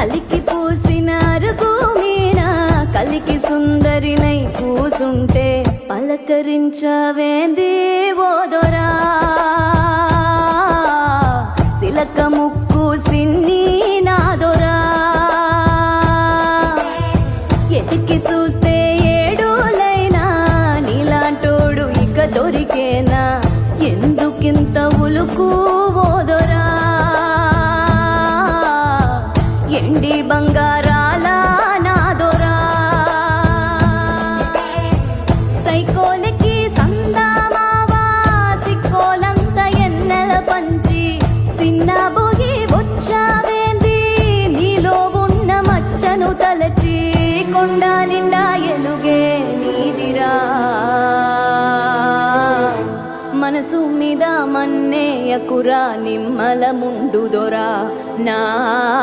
అలికి పూసిన అరుగు మీన కలికి సుందరినై కూసుంటే పలకరించవేంది ఓదొరా సిలక ముక్కు సిన్ని నాదొరా ఎతికి చూస్తే ఏడులైనా నీలాంటోడు ఇక దొరికేనా ఎందుకింత ఉలుకు ఓదొరా ఎండి బంగారాల నాదొరా సైకోలకి సందామావా సిక్కోలంత ఎన్నెల పంచి సిన్న బొగి వచ్చావేంది నీలో ఉన్న మచ్చను తలచి కొండ నిండా ఎలుగే నీదిరా మనసు మీద మన్నేయకురా నిమ్మల ముండుదొరా నా